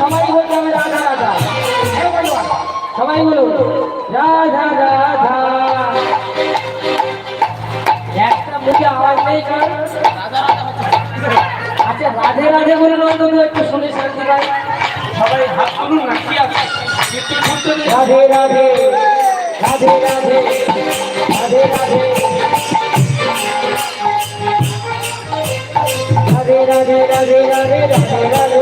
সবাই বলতে হবে রাধা রাধা, সবাই বলুন রাধা রাধা। একটা মুখে আওয়াজ নেই কারণ আচ্ছা রাধে রাধে বলে নন্দন একটু শুনে শান্তি পাই। সবাই হাত তুলুন না, কি আছে রাধে রাধে রাধে রাধে রাধে রাধে রাধে রাধে রাধে রাধে রাধে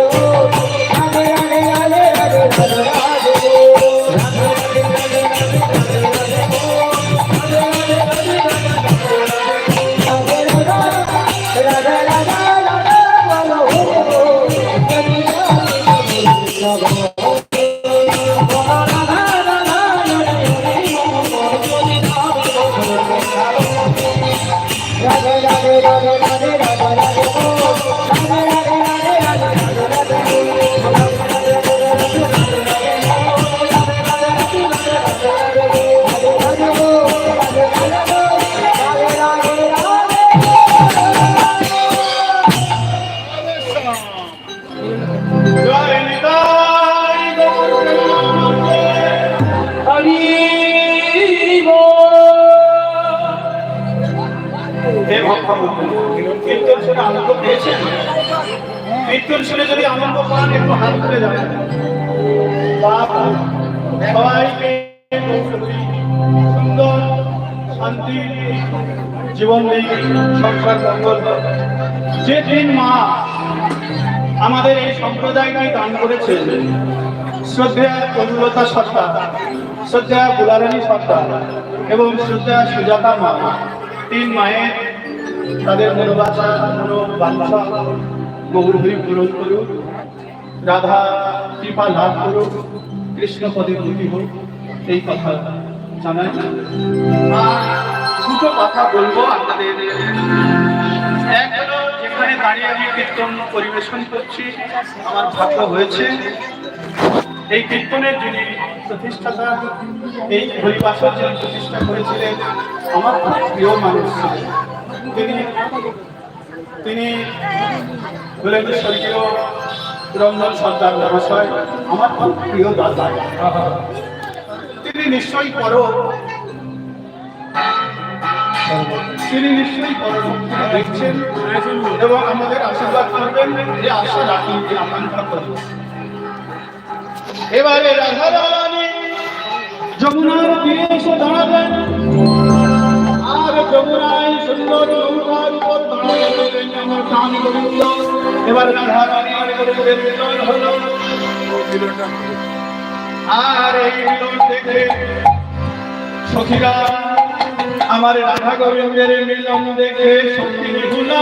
কীর্তন শুনে যদি আনন্দ পান একটু হাত তুলে যাবেন। সবাইকে সুন্দর শান্তি জীবন নেই, সংসার মঙ্গল। যে তিন মা আমাদের এই সম্প্রদায়কে দান করেছেন, শ্রদ্ধা অনুলতা সর্দার, শ্রদ্ধা বুলারানী সর্দার এবং শ্রদ্ধা সুজাতা মা, তিন মায়ের তাদের মনোবাসা মনোবাঞ্ছা গৌরবী পূরণ করুক, রাধা কৃপা লাভ করুক, কৃষ্ণ পদে মুক্তি হোক, এই কথা জানাই। আর দুটো কথা বলবো আপনাদের। এক হলো, যেখানে দাঁড়িয়ে আমি কীর্তন পরিবেশন করছি, আমার ভাগ্য হয়েছে এই কীর্তনের যিনি প্রতিষ্ঠাতা, এই হরিবাসর যিনি প্রতিষ্ঠা করেছিলেন, আমার খুব প্রিয় মানুষ ছিলেন। তিনি হলেন স্বর্গীয় রঞ্জন সর্দার মহাশয়, আমার খুব প্রিয় দাদা। তিনি নিশ্চয়ই দেখছেন এবং আমাদের আশীর্বাদ করবেন, যে আশা রাখি, যে আকাঙ্ক্ষা করবেন। এবারে রাধারানী যমুনার তীরে এসে দাঁড়াবেন, আর যমুনায় সুন্দর নৌকার উপর দাঁড়াবেন আমার প্রাণ গোবিন্দ। এবার রাধারানী মিলন হলো, আর এই মিলন দেখে সখীরা আমার রাধা গোবিন্দের মিলন দেখে সখী নিহুলা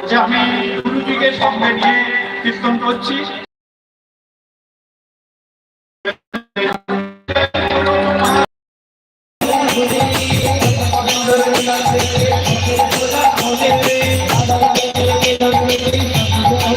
যে আমি গুরুজিকে সঙ্গে নিয়ে কীর্তন করছি।